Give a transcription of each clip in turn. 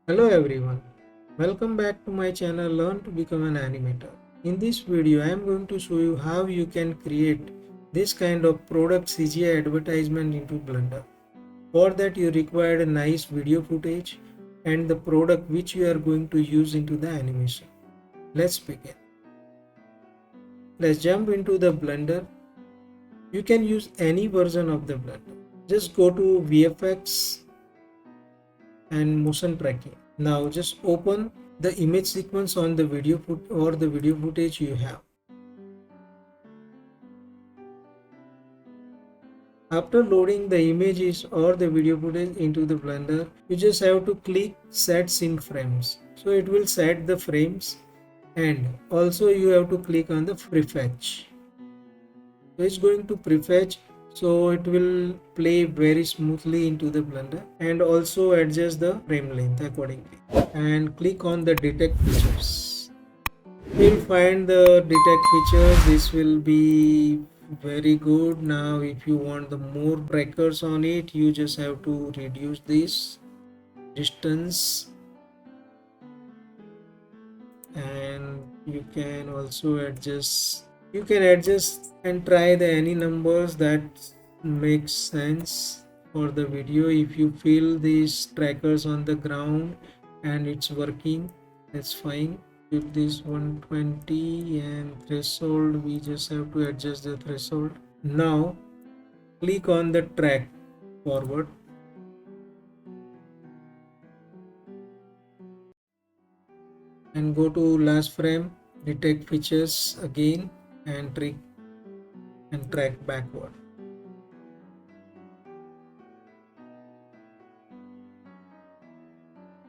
Hello everyone, welcome back to my channel Learn to Become an Animator. In this video I am going to show you how you can create this kind of product CGI advertisement into Blender. For that you require a nice video footage and the product which you are going to use into the animation. Let's begin. Let's jump into the Blender. You can use any version of the Blender. Just go to vFX and motion tracking. Now just open the image sequence on the video footage you have. After loading the images or the video footage into the Blender, you just have to click set scene frames. So it will set the frames, and also you have to click on the prefetch. So it's going to prefetch, so it will play very smoothly into the Blender, and also adjust the frame length accordingly. And click on the detect features. You'll find the detect feature. This will be very good. Now if you want the more trackers on it, you just have to reduce this distance, and you can also adjust and try the any numbers that makes sense for the video. If you feel these trackers on the ground and it's working, that's fine. With this 120 and threshold, we just have to adjust the threshold. Now click on the track forward and go to last frame, detect features again, and track backward.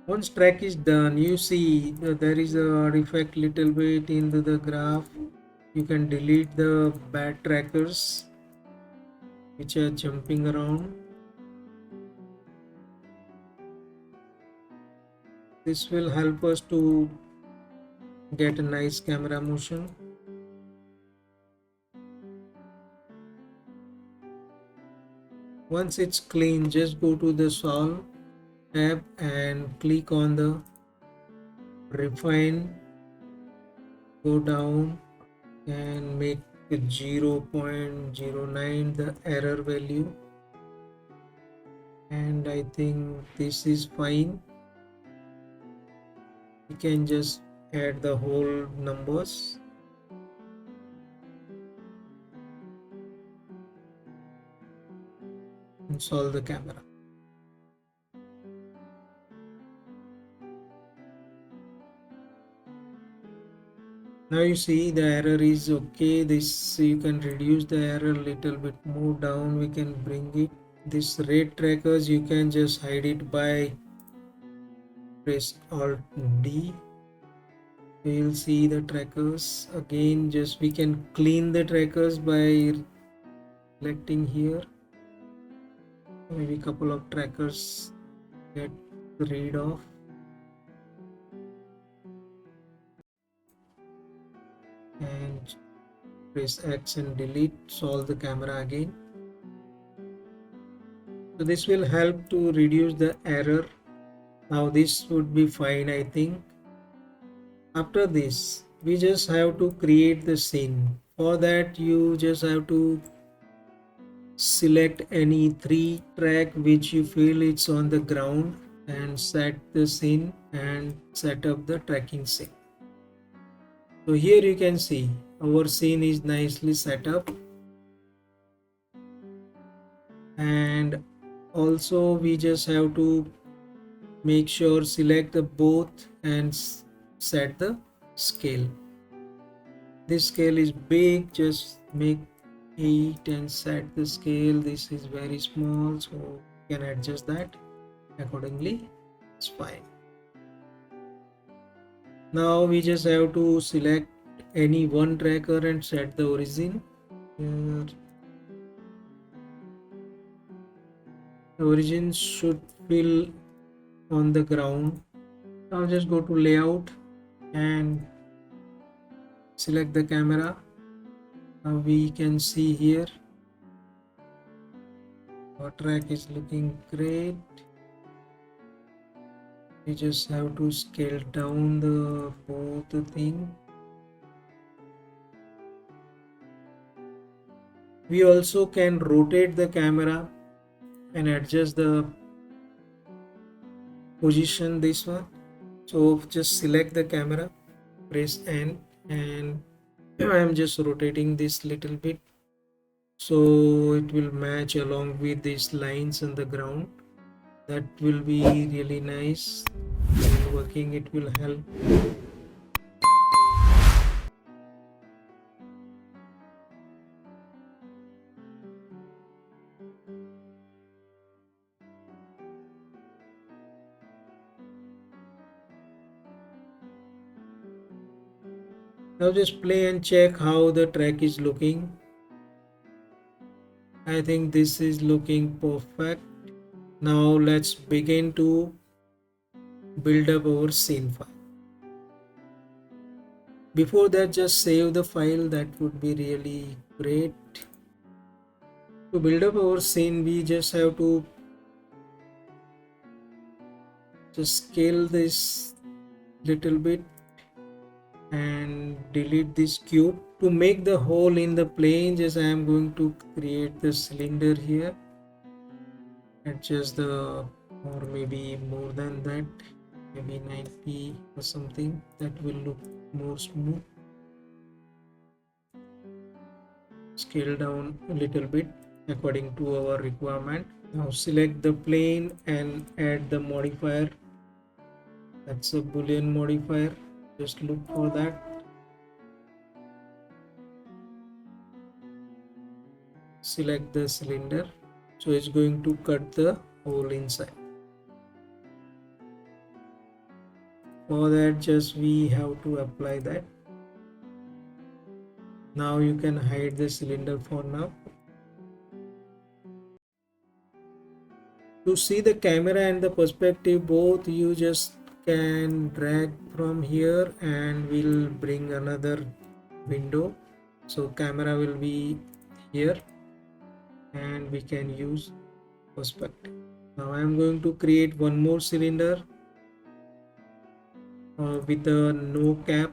Once track is done, you see there is a artifact little bit into the graph. You can delete the bad trackers which are jumping around. This will help us to get a nice camera motion. Once it's clean, just go to the solve tab and click on the refine, go down and make 0.09 the error value, and I think this is fine. You can just add the whole numbers. Install the camera. Now you see the error is okay. This you can reduce the error little bit more down. We can bring it. This red trackers you can just hide it by press Alt D. You'll see the trackers again. Just we can clean the trackers by selecting here. Maybe a couple of trackers get rid of. And press X and delete, solve the camera again. So this will help to reduce the error. Now this would be fine, I think. After this, we just have to create the scene. For that, you just have to select any 3 track which you feel it's on the ground and set the scene and set up the tracking scene. So here you can see our scene is nicely set up, and also we just have to make sure select the both and set the scale. This scale is big, just make it and set the scale. This is very small, so you can adjust that accordingly. It's fine. Now we just have to select any one tracker and set the origin. Here the origin should fill on the ground. Now just go to layout and select the camera. Now we can see here our track is looking great. We just have to scale down the both thing. We also can rotate the camera and adjust the position this one. So just select the camera, press N, and I am just rotating this little bit so it will match along with these lines on the ground. That will be really nice. While working, it will help. Now just play and check how the track is looking. I think this is looking perfect. Now let's begin to build up our scene file. Before that, just save the file. That would be really great. To build up our scene, we just have to just scale this little bit and delete this cube. To make the hole in the plane, just I am going to create the cylinder here. Adjust the, or maybe more than that, maybe 90 or something. That will look more smooth. Scale down a little bit according to our requirement. Now select the plane and add the modifier. That's a boolean modifier. Just look for that. Select the cylinder. So it's going to cut the hole inside. For that, just we have to apply that. Now you can hide the cylinder for now. To see the camera and the perspective both, you just can drag from here and we'll bring another window. So camera will be here and we can use perspective. Now I am going to create one more cylinder with a no cap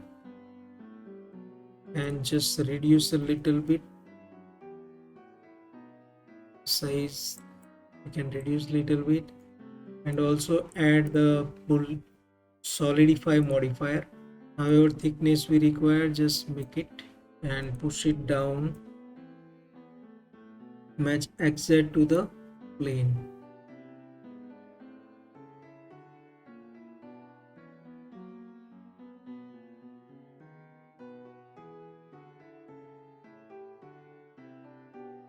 and just reduce a little bit size. We can reduce little bit and also add the solidify modifier. However thickness we require, just make it and push it down, match exact to the plane.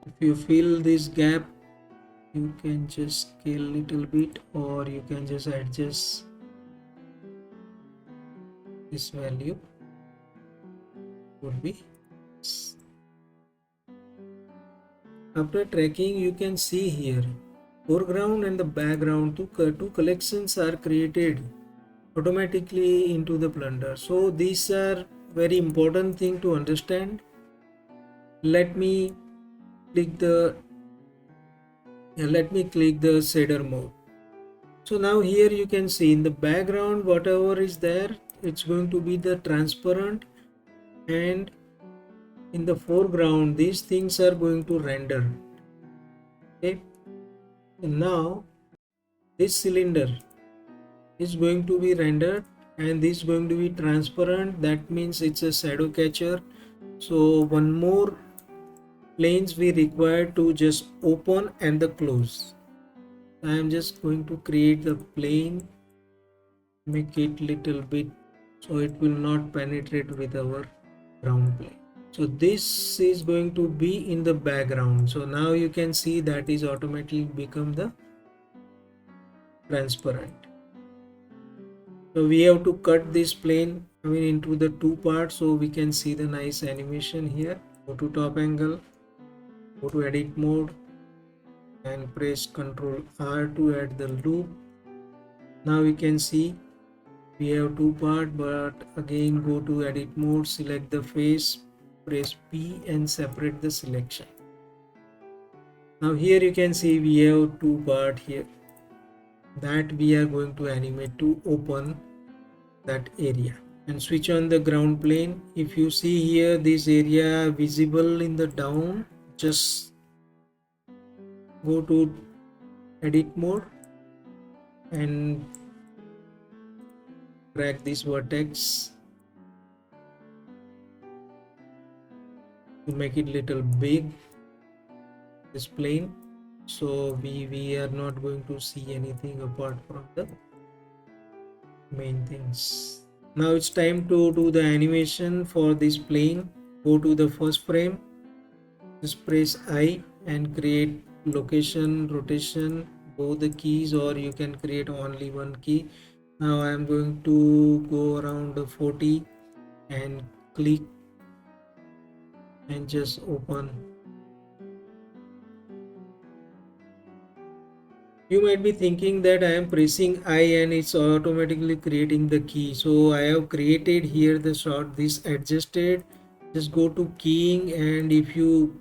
If you feel this gap, you can just scale little bit or you can just adjust this value. Would be after tracking, you can see here foreground and the background, two collections are created automatically into the Blender. So these are very important thing to understand. Let me click the shader mode. So now here you can see in the background whatever is there, it's going to be the transparent, and in the foreground these things are going to render. Okay, and now this cylinder is going to be rendered and this is going to be transparent. That means it's a shadow catcher. So one more planes we require to just open and the close. I am just going to create the plane, make it little bit so it will not penetrate with our ground plane. So this is going to be in the background. So now you can see that is automatically become the transparent. So we have to cut this plane into the two parts so we can see the nice animation here. Go to top angle, go to edit mode and press Ctrl R to add the loop. Now we can see we have two parts, but again go to edit mode, select the face, press P and separate the selection. Now here you can see we have two parts here. that we are going to animate to open that area. And switch on the ground plane. If you see here this area visible in the down, just go to edit mode and drag this vertex to make it little big, this plane, so we are not going to see anything apart from the main things. Now it's time to do the animation for this plane. Go to the first frame, just press I and create location, rotation, both the keys, or you can create only one key. Now I am going to go around 40 and click and just open. You might be thinking that I am pressing I and it's automatically creating the key. So I have created here the shot, this adjusted. Just go to keying, and if you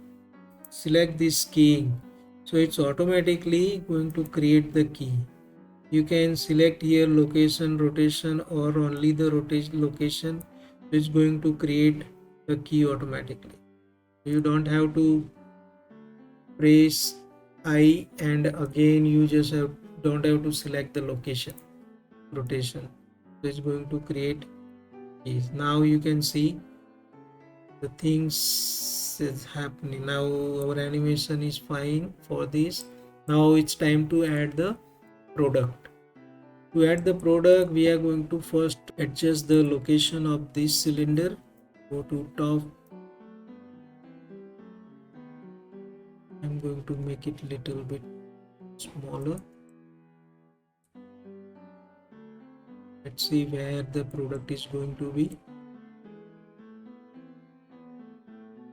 select this keying, so it's automatically going to create the key. You can select here location, rotation, or only the rotation location. It's going to create the key automatically. You don't have to press I and again you just don't have to select the location, rotation. So it's going to create keys. Now you can see the things is happening. Now our animation is fine for this. Now it's time to add the product. To add the product, we are going to first adjust the location of this cylinder. Go to top. I'm going to make it little bit smaller. Let's see where the product is going to be.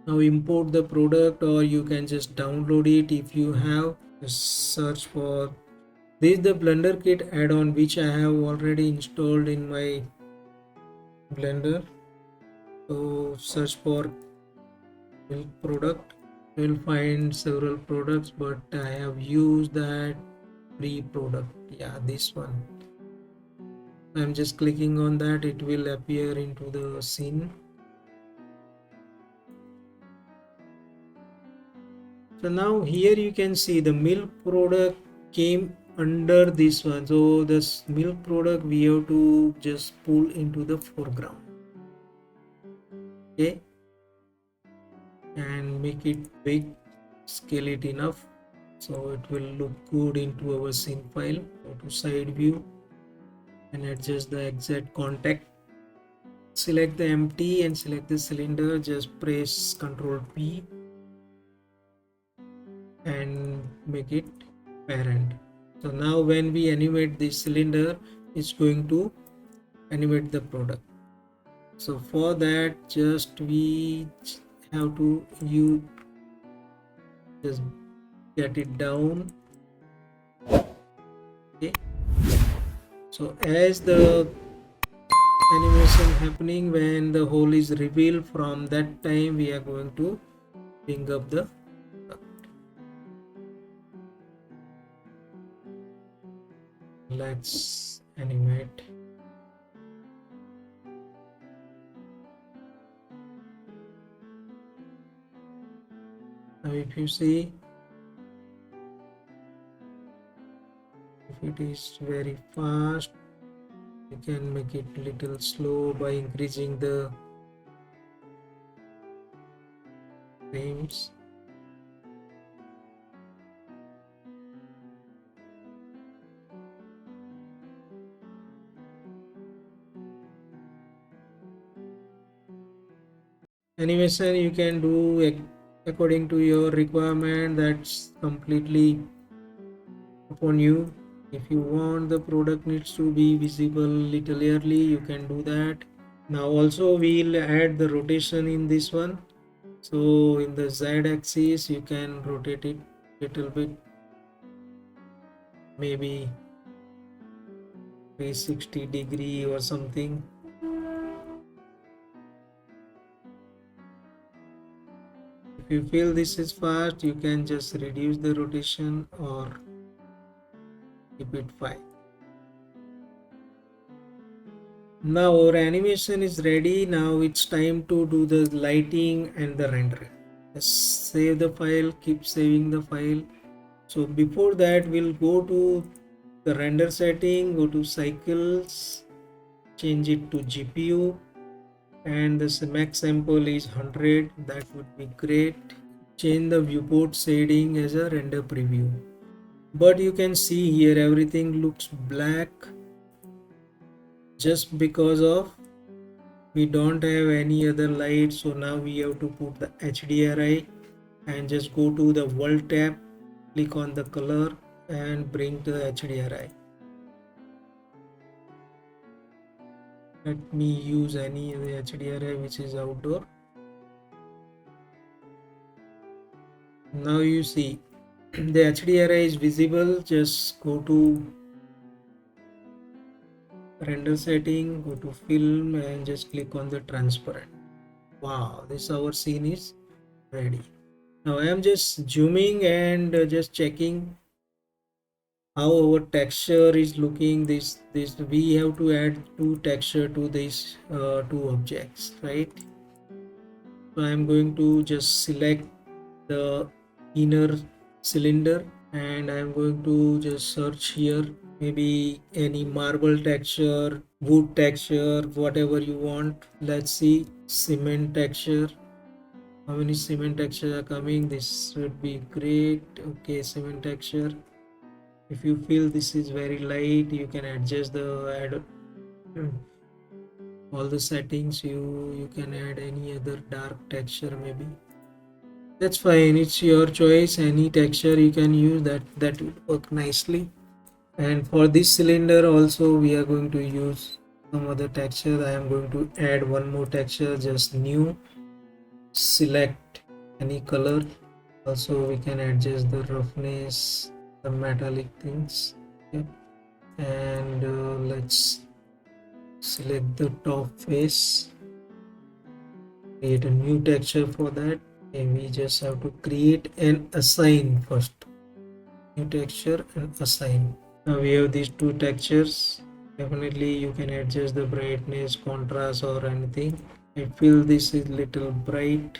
Now import the product, or you can just download it if you have. Just search for this, the Blender Kit add-on, which I have already installed in my Blender. So search for milk product. You will find several products, but I have used that free product. Yeah, this one. I'm just clicking on that, it will appear into the scene. So now here you can see the milk product came under this one. So this milk product we have to just pull into the foreground. Okay, and make it big, scale it enough so it will look good into our scene file. Go to side view and adjust the exact contact. Select the empty and select the cylinder. Just press Ctrl P and make it parent. So now when we animate this cylinder, it's going to animate the product. So for that, just we have to just get it down. Okay, so as the animation happening, when the hole is revealed, from that time we are going to bring up the let's animate. Now if you see, if it is very fast, you can make it little slow by increasing the frames. Animation you can do according to your requirement, that's completely upon you. If you want the product needs to be visible little early, you can do that. Now also we'll add the rotation in this one. So in the Z axis you can rotate it little bit, maybe 360 degree or something. If you feel this is fast, you can just reduce the rotation or keep it 5. Now our animation is ready. Now it's time to do the lighting and the rendering. Just save the file, keep saving the file. So before that, we'll go to the render setting, go to cycles, change it to GPU, and this max sample is 100. That would be great. Change the viewport shading as a render preview. But you can see here everything looks black just because of we don't have any other light. So now we have to put the HDRI and just go to the world tab, click on the color and bring to the HDRI. Let me use any of the HDRI which is outdoor. Now you see the HDRI is visible. Just go to render setting, go to film and just click on the transparent. Wow, this our scene is ready. Now I am just zooming and just checking how our texture is looking. This we have to add two texture to these two objects, right? So I am going to just select the inner cylinder and I am going to just search here, maybe any marble texture, wood texture, whatever you want. Let's see, cement texture. How many cement textures are coming? This would be great. Okay, cement texture. If you feel this is very light, you can adjust the all the settings. You can add any other dark texture maybe. That's fine, it's your choice. Any texture you can use, that will work nicely. And for this cylinder also we are going to use some other texture. I am going to add one more texture, just new, select any color. Also we can adjust the roughness, the metallic things. Okay. And let's select the top face, create a new texture for that. And we just have to create and assign first, new texture and assign. Now we have these two textures. Definitely you can adjust the brightness, contrast or anything. I feel this is little bright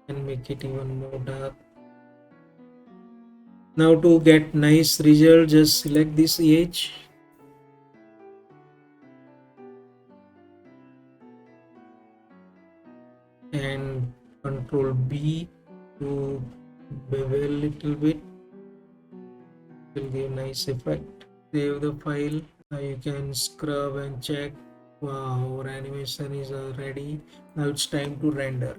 and make it even more dark. Now to get nice result, just select this edge and Control B to bevel little bit. Will give nice effect. Save the file. Now you can scrub and check. Wow, our animation is ready. Now it's time to render.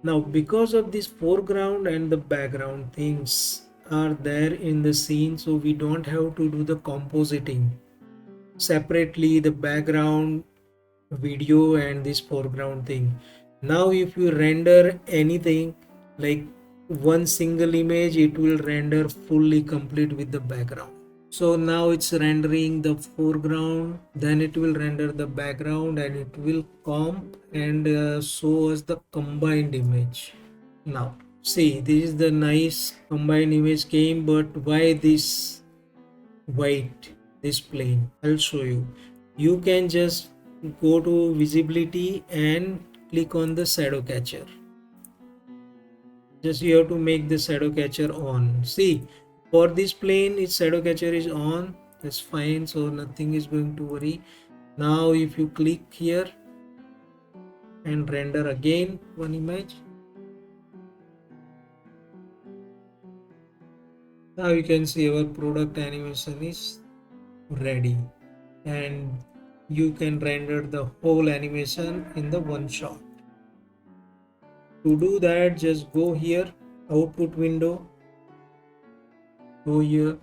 Now because of this foreground and the background things are there in the scene, so we don't have to do the compositing separately, the background video and this foreground thing. Now if you render anything like one single image, it will render fully complete with the background. So now it's rendering the foreground, then it will render the background and it will comp and show us the combined image. Now see, this is the nice combined image came, but why this white, this plane? I'll show you. You can just go to visibility and click on the shadow catcher. Just you have to make the shadow catcher on. See, for this plane its shadow catcher is on. That's fine, so nothing is going to worry. Now if you click here and render again one image, now you can see our product animation is ready and you can render the whole animation in the one shot. To do that, just go here, output window, go here,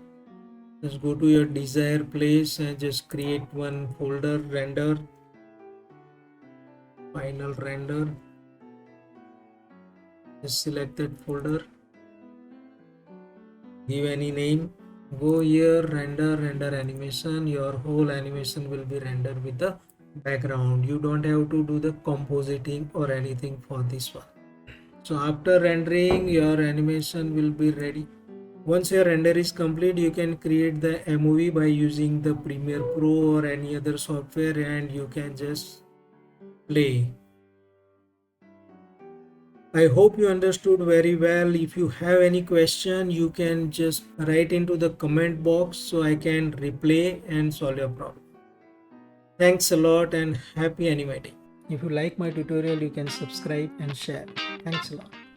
just go to your desired place and just create one folder, render, final render. Just select that folder, give any name, go here, render animation. Your whole animation will be rendered with the background. You don't have to do the compositing or anything for this one. So after rendering, your animation will be ready. Once your render is complete, you can create the MOV by using the Premiere Pro or any other software, and you can just play. I hope you understood very well. If you have any question, you can just write into the comment box so I can replay and solve your problem. Thanks a lot and happy animating. If you like my tutorial, you can subscribe and share. Thanks a lot.